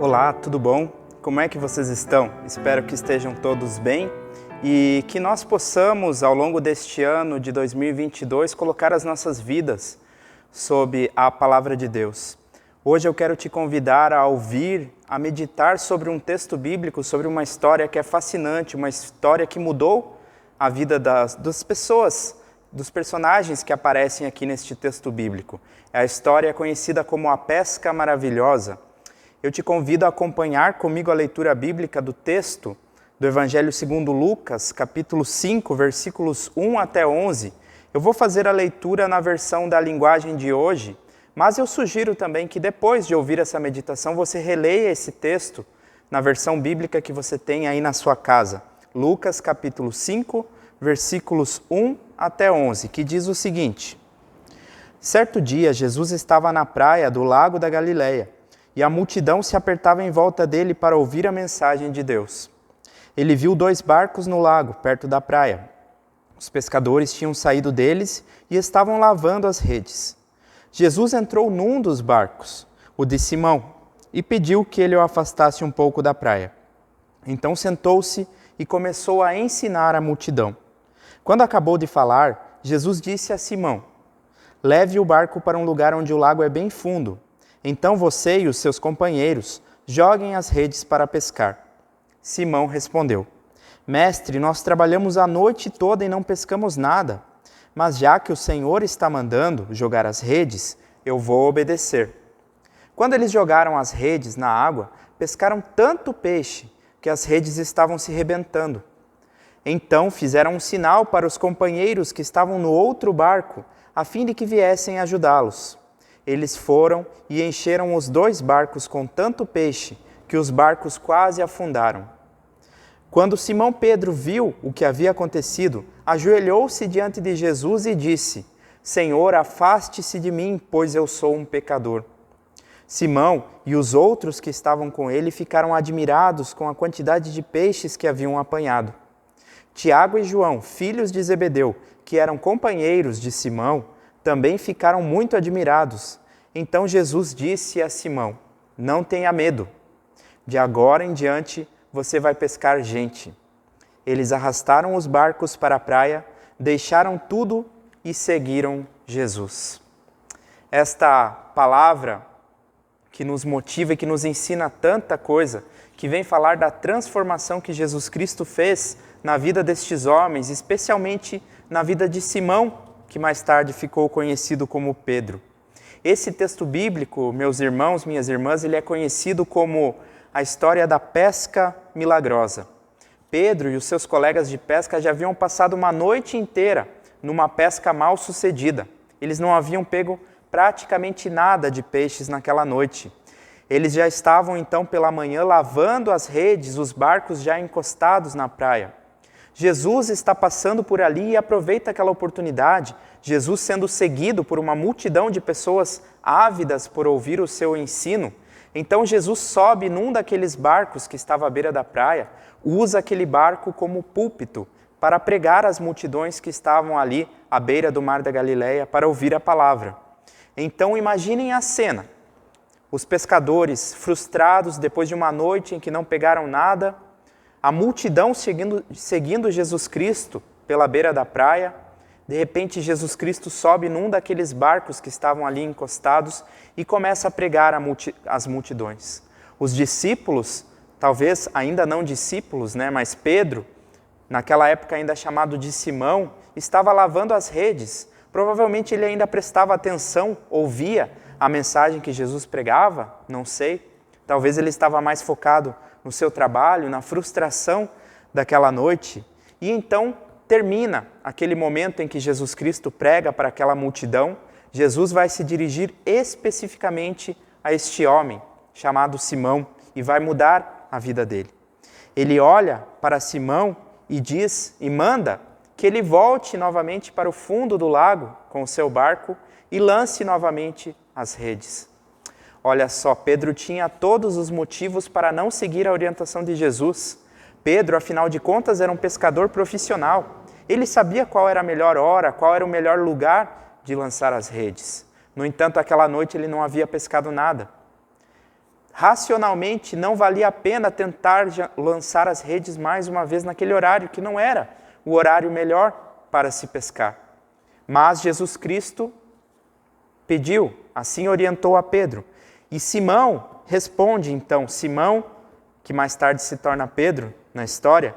Olá, tudo bom? Como é que vocês estão? Espero que estejam todos bem e que nós possamos, ao longo deste ano de 2022, colocar as nossas vidas sob a Palavra de Deus. Hoje eu quero te convidar a ouvir, a meditar sobre um texto bíblico, sobre uma história que é fascinante, uma história que mudou a vida das pessoas, dos personagens que aparecem aqui neste texto bíblico. É a história conhecida como a Pesca Maravilhosa. Eu te convido a acompanhar comigo a leitura bíblica do texto do Evangelho segundo Lucas, capítulo 5, versículos 1 até 11. Eu vou fazer a leitura na versão da linguagem de hoje, mas eu sugiro também que depois de ouvir essa meditação, você releia esse texto na versão bíblica que você tem aí na sua casa. Lucas, capítulo 5, versículos 1 até 11, que diz o seguinte: Certo dia, Jesus estava na praia do lago da Galileia, e a multidão se apertava em volta dele para ouvir a mensagem de Deus. Ele viu 2 barcos no lago, perto da praia. Os pescadores tinham saído deles e estavam lavando as redes. Jesus entrou num dos barcos, o de Simão, e pediu que ele o afastasse um pouco da praia. Então sentou-se e começou a ensinar a multidão. Quando acabou de falar, Jesus disse a Simão: Leve o barco para um lugar onde o lago é bem fundo. Então você e os seus companheiros joguem as redes para pescar. Simão respondeu: Mestre, nós trabalhamos a noite toda e não pescamos nada. Mas já que o Senhor está mandando jogar as redes, eu vou obedecer. Quando eles jogaram as redes na água, pescaram tanto peixe que as redes estavam se rebentando. Então fizeram um sinal para os companheiros que estavam no outro barco, a fim de que viessem ajudá-los. Eles foram e encheram os 2 barcos com tanto peixe que os barcos quase afundaram. Quando Simão Pedro viu o que havia acontecido, ajoelhou-se diante de Jesus e disse: Senhor, afaste-se de mim, pois eu sou um pecador. Simão e os outros que estavam com ele ficaram admirados com a quantidade de peixes que haviam apanhado. Tiago e João, filhos de Zebedeu, que eram companheiros de Simão, também ficaram muito admirados. Então Jesus disse a Simão: Não tenha medo. De agora em diante você vai pescar gente. Eles arrastaram os barcos para a praia, deixaram tudo e seguiram Jesus. Esta palavra que nos motiva e que nos ensina tanta coisa, que vem falar da transformação que Jesus Cristo fez na vida destes homens, especialmente na vida de Simão, que mais tarde ficou conhecido como Pedro. Esse texto bíblico, meus irmãos, minhas irmãs, ele é conhecido como a história da pesca milagrosa. Pedro e os seus colegas de pesca já haviam passado uma noite inteira numa pesca mal sucedida. Eles não haviam pego praticamente nada de peixes naquela noite. Eles já estavam então pela manhã lavando as redes, os barcos já encostados na praia. Jesus está passando por ali e aproveita aquela oportunidade, Jesus sendo seguido por uma multidão de pessoas ávidas por ouvir o seu ensino. Então Jesus sobe num daqueles barcos que estava à beira da praia, usa aquele barco como púlpito para pregar às multidões que estavam ali à beira do mar da Galileia para ouvir a palavra. Então imaginem a cena, os pescadores frustrados depois de uma noite em que não pegaram nada, a multidão seguindo Jesus Cristo pela beira da praia. De repente, Jesus Cristo sobe num daqueles barcos que estavam ali encostados e começa a pregar às multidões. Os discípulos, talvez ainda não discípulos, mas Pedro, naquela época ainda chamado de Simão, estava lavando as redes. Provavelmente ele ainda prestava atenção, ouvia a mensagem que Jesus pregava, não sei. Talvez ele estava mais focado no seu trabalho, na frustração daquela noite. E então termina aquele momento em que Jesus Cristo prega para aquela multidão. Jesus vai se dirigir especificamente a este homem chamado Simão e vai mudar a vida dele. Ele olha para Simão e diz e manda que ele volte novamente para o fundo do lago com o seu barco e lance novamente as redes. Olha só, Pedro tinha todos os motivos para não seguir a orientação de Jesus. Pedro, afinal de contas, era um pescador profissional. Ele sabia qual era a melhor hora, qual era o melhor lugar de lançar as redes. No entanto, aquela noite ele não havia pescado nada. Racionalmente, não valia a pena tentar lançar as redes mais uma vez naquele horário, que não era o horário melhor para se pescar. Mas Jesus Cristo pediu, assim orientou a Pedro. E Simão responde então, Simão, que mais tarde se torna Pedro na história,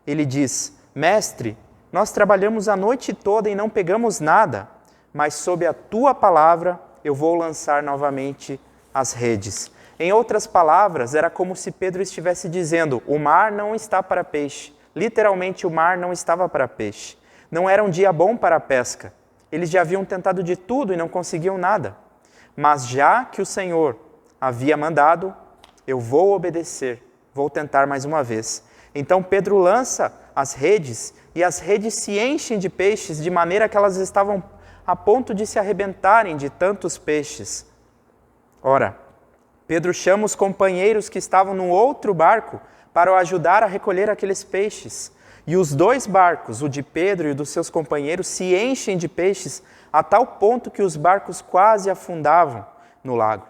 ele diz: Mestre, nós trabalhamos a noite toda e não pegamos nada, mas sob a tua palavra eu vou lançar novamente as redes. Em outras palavras, era como se Pedro estivesse dizendo: o mar não está para peixe. Literalmente, o mar não estava para peixe. Não era um dia bom para a pesca. Eles já haviam tentado de tudo e não conseguiam nada. Mas já que o Senhor havia mandado, eu vou obedecer, vou tentar mais uma vez. Então Pedro lança as redes e as redes se enchem de peixes de maneira que elas estavam a ponto de se arrebentarem de tantos peixes. Ora, Pedro chama os companheiros que estavam no outro barco para o ajudar a recolher aqueles peixes. E os dois barcos, o de Pedro e o dos seus companheiros, se enchem de peixes a tal ponto que os barcos quase afundavam no lago.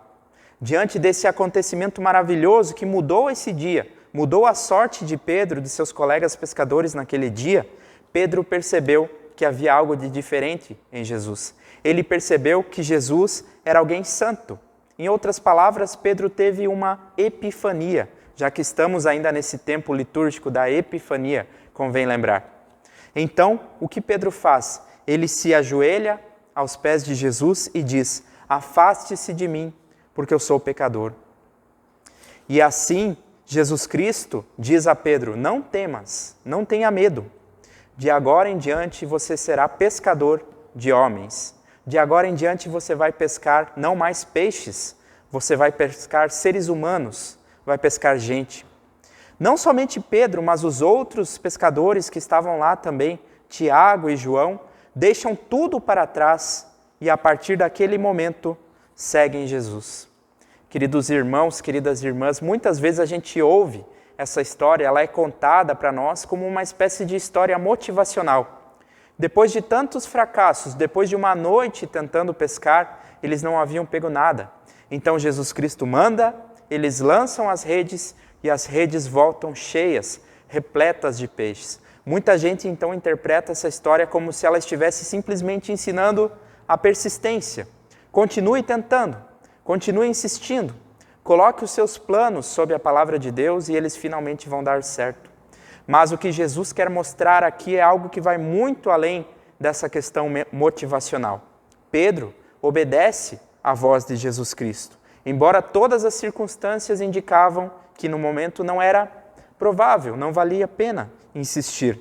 Diante desse acontecimento maravilhoso que mudou esse dia, mudou a sorte de Pedro e de seus colegas pescadores naquele dia, Pedro percebeu que havia algo de diferente em Jesus. Ele percebeu que Jesus era alguém santo. Em outras palavras, Pedro teve uma epifania, já que estamos ainda nesse tempo litúrgico da epifania, convém lembrar. Então, o que Pedro faz? Ele se ajoelha aos pés de Jesus e diz: afaste-se de mim, porque eu sou pecador. E assim, Jesus Cristo diz a Pedro: não temas, não tenha medo. De agora em diante você será pescador de homens. De agora em diante você vai pescar não mais peixes, você vai pescar seres humanos, vai pescar gente. Não somente Pedro, mas os outros pescadores que estavam lá também, Tiago e João, deixam tudo para trás e a partir daquele momento seguem Jesus. Queridos irmãos, queridas irmãs, muitas vezes a gente ouve essa história, ela é contada para nós como uma espécie de história motivacional. Depois de tantos fracassos, depois de uma noite tentando pescar, eles não haviam pego nada. Então Jesus Cristo manda, eles lançam as redes e as redes voltam cheias, repletas de peixes. Muita gente então interpreta essa história como se ela estivesse simplesmente ensinando a persistência. Continue tentando, continue insistindo, coloque os seus planos sob a palavra de Deus e eles finalmente vão dar certo. Mas o que Jesus quer mostrar aqui é algo que vai muito além dessa questão motivacional. Pedro obedece à voz de Jesus Cristo, embora todas as circunstâncias indicavam que no momento não era provável, não valia a pena insistir.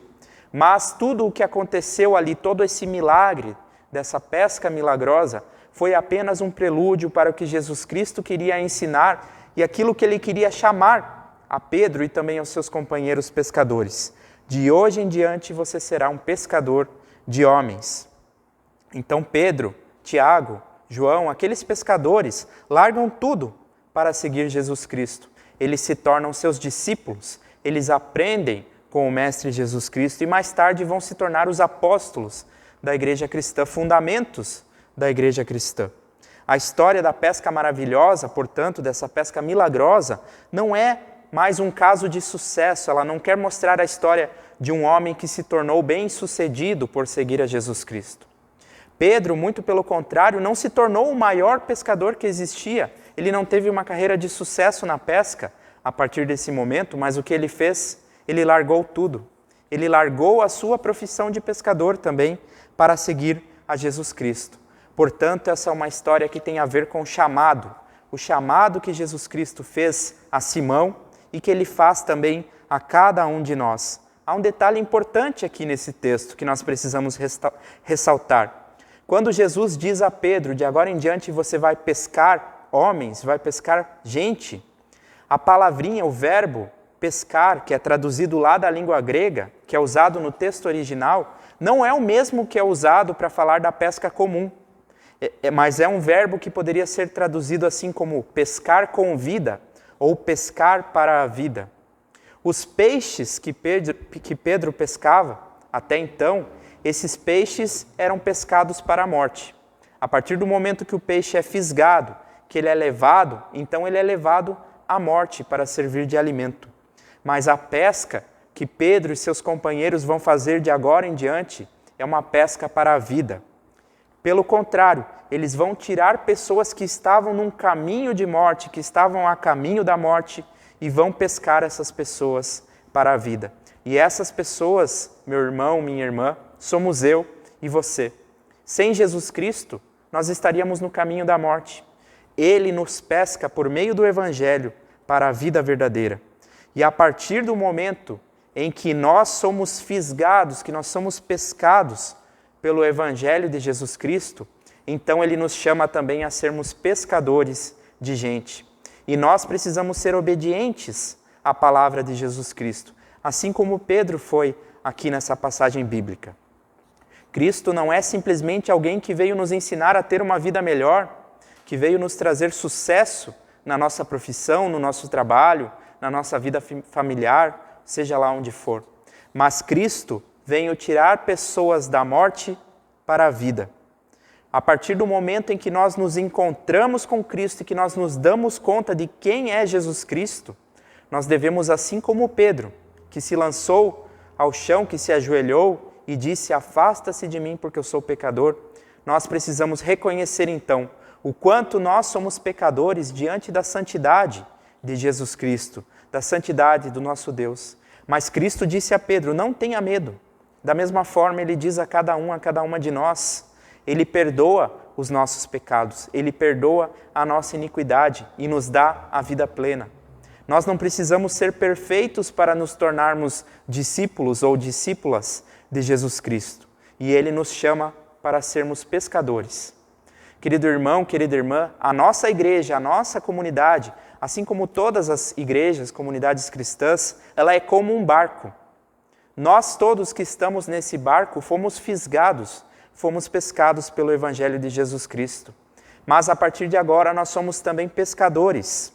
Mas tudo o que aconteceu ali, todo esse milagre, dessa pesca milagrosa, foi apenas um prelúdio para o que Jesus Cristo queria ensinar e aquilo que ele queria chamar a Pedro e também aos seus companheiros pescadores. De hoje em diante você será um pescador de homens. Então Pedro, Tiago, João, aqueles pescadores, largam tudo para seguir Jesus Cristo. Eles se tornam seus discípulos, eles aprendem com o Mestre Jesus Cristo e mais tarde vão se tornar os apóstolos da igreja cristã, fundamentos da igreja cristã. A história da pesca maravilhosa, portanto, dessa pesca milagrosa, não é mais um caso de sucesso, ela não quer mostrar a história de um homem que se tornou bem-sucedido por seguir a Jesus Cristo. Pedro, muito pelo contrário, não se tornou o maior pescador que existia. Ele não teve uma carreira de sucesso na pesca a partir desse momento, mas o que ele fez? Ele largou tudo. Ele largou a sua profissão de pescador também para seguir a Jesus Cristo. Portanto, essa é uma história que tem a ver com o chamado que Jesus Cristo fez a Simão e que ele faz também a cada um de nós. Há um detalhe importante aqui nesse texto que nós precisamos ressaltar. Quando Jesus diz a Pedro, de agora em diante você vai pescar homens, vai pescar gente, a palavrinha, o verbo pescar, que é traduzido lá da língua grega, que é usado no texto original, não é o mesmo que é usado para falar da pesca comum, mas é um verbo que poderia ser traduzido assim como pescar com vida ou pescar para a vida. Os peixes que Pedro pescava até então, esses peixes eram pescados para a morte. A partir do momento que o peixe é fisgado, que ele é levado, então ele é levado à morte para servir de alimento. Mas a pesca que Pedro e seus companheiros vão fazer de agora em diante é uma pesca para a vida. Pelo contrário, eles vão tirar pessoas que estavam num caminho de morte, que estavam a caminho da morte, e vão pescar essas pessoas para a vida. E essas pessoas, meu irmão, minha irmã, somos eu e você. Sem Jesus Cristo, nós estaríamos no caminho da morte. Ele nos pesca por meio do Evangelho para a vida verdadeira. E a partir do momento em que nós somos fisgados, que nós somos pescados pelo Evangelho de Jesus Cristo, então Ele nos chama também a sermos pescadores de gente. E nós precisamos ser obedientes à palavra de Jesus Cristo, assim como Pedro foi aqui nessa passagem bíblica. Cristo não é simplesmente alguém que veio nos ensinar a ter uma vida melhor, que veio nos trazer sucesso na nossa profissão, no nosso trabalho, na nossa vida familiar, seja lá onde for. Mas Cristo veio tirar pessoas da morte para a vida. A partir do momento em que nós nos encontramos com Cristo e que nós nos damos conta de quem é Jesus Cristo, nós devemos, assim como Pedro, que se lançou ao chão, que se ajoelhou e disse: afasta-se de mim porque eu sou pecador, nós precisamos reconhecer então o quanto nós somos pecadores diante da santidade de Jesus Cristo, da santidade do nosso Deus. Mas Cristo disse a Pedro: não tenha medo. Da mesma forma, Ele diz a cada uma de nós, Ele perdoa os nossos pecados, Ele perdoa a nossa iniquidade e nos dá a vida plena. Nós não precisamos ser perfeitos para nos tornarmos discípulos ou discípulas de Jesus Cristo. E Ele nos chama para sermos pescadores. Querido irmão, querida irmã, a nossa igreja, a nossa comunidade, assim como todas as igrejas, comunidades cristãs, ela é como um barco. Nós todos que estamos nesse barco fomos fisgados, fomos pescados pelo Evangelho de Jesus Cristo. Mas a partir de agora nós somos também pescadores.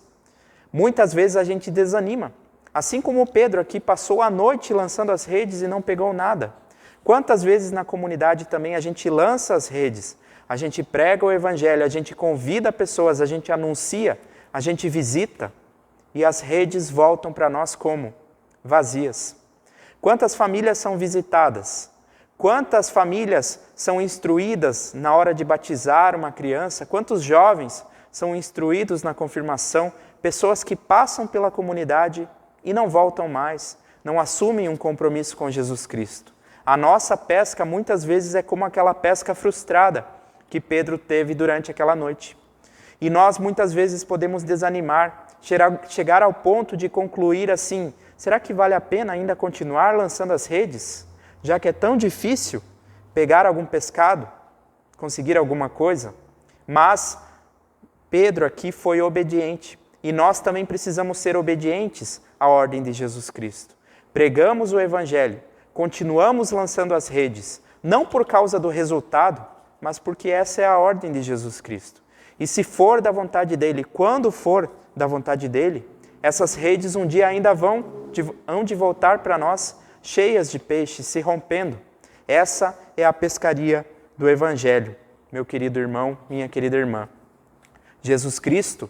Muitas vezes a gente desanima, assim como Pedro aqui passou a noite lançando as redes e não pegou nada. Quantas vezes na comunidade também a gente lança as redes, a gente prega o Evangelho, a gente convida pessoas, a gente anuncia, a gente visita e as redes voltam para nós como? Vazias. Quantas famílias são visitadas? Quantas famílias são instruídas na hora de batizar uma criança? Quantos jovens são instruídos na confirmação? Pessoas que passam pela comunidade e não voltam mais, não assumem um compromisso com Jesus Cristo. A nossa pesca muitas vezes é como aquela pesca frustrada que Pedro teve durante aquela noite. E nós muitas vezes podemos desanimar, chegar ao ponto de concluir assim: será que vale a pena ainda continuar lançando as redes? Já que é tão difícil pegar algum pescado, conseguir alguma coisa? Mas Pedro aqui foi obediente. E nós também precisamos ser obedientes à ordem de Jesus Cristo. Pregamos o Evangelho, continuamos lançando as redes, não por causa do resultado, mas porque essa é a ordem de Jesus Cristo. E se for da vontade dEle, quando for da vontade dEle, essas redes um dia ainda hão de voltar para nós cheias de peixes, se rompendo. Essa é a pescaria do Evangelho, meu querido irmão, minha querida irmã. Jesus Cristo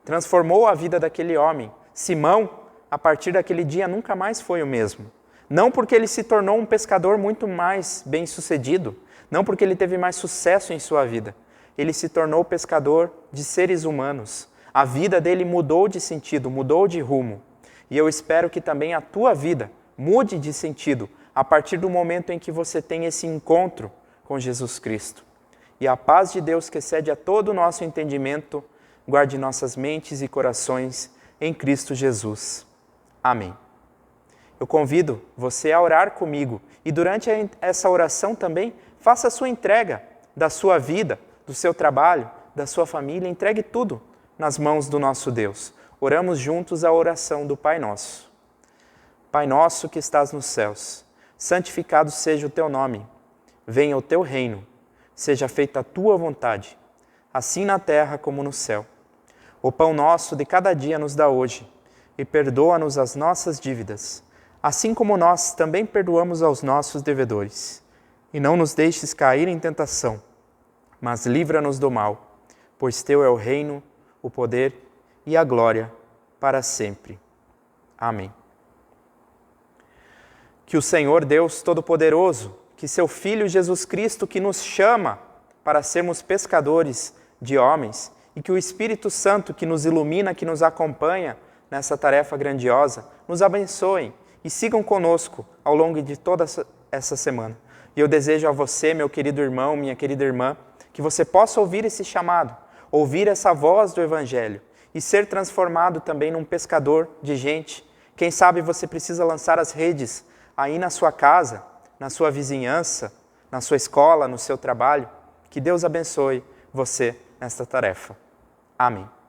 transformou a vida daquele homem. Simão, a partir daquele dia, nunca mais foi o mesmo. Não porque ele se tornou um pescador muito mais bem-sucedido, não porque ele teve mais sucesso em sua vida. Ele se tornou pescador de seres humanos. A vida dele mudou de sentido, mudou de rumo. E eu espero que também a tua vida mude de sentido a partir do momento em que você tem esse encontro com Jesus Cristo. E a paz de Deus, que excede a todo o nosso entendimento, guarde nossas mentes e corações em Cristo Jesus. Amém. Eu convido você a orar comigo e durante essa oração também faça a sua entrega da sua vida, do seu trabalho, da sua família, entregue tudo nas mãos do nosso Deus. Oramos juntos a oração do Pai Nosso. Pai nosso que estás nos céus, santificado seja o teu nome. Venha o teu reino, seja feita a tua vontade, assim na terra como no céu. O pão nosso de cada dia nos dá hoje, e perdoa-nos as nossas dívidas, assim como nós também perdoamos aos nossos devedores. E não nos deixes cair em tentação, mas livra-nos do mal, pois teu é o reino, o poder e a glória, para sempre. Amém. Que o Senhor Deus Todo-Poderoso, que seu Filho Jesus Cristo, que nos chama para sermos pescadores de homens, e que o Espírito Santo, que nos ilumina, que nos acompanha nessa tarefa grandiosa, nos abençoem e sigam conosco ao longo de toda essa semana. E eu desejo a você, meu querido irmão, minha querida irmã, que você possa ouvir esse chamado, ouvir essa voz do Evangelho e ser transformado também num pescador de gente. Quem sabe você precisa lançar as redes aí na sua casa, na sua vizinhança, na sua escola, no seu trabalho. Que Deus abençoe você nesta tarefa. Amém.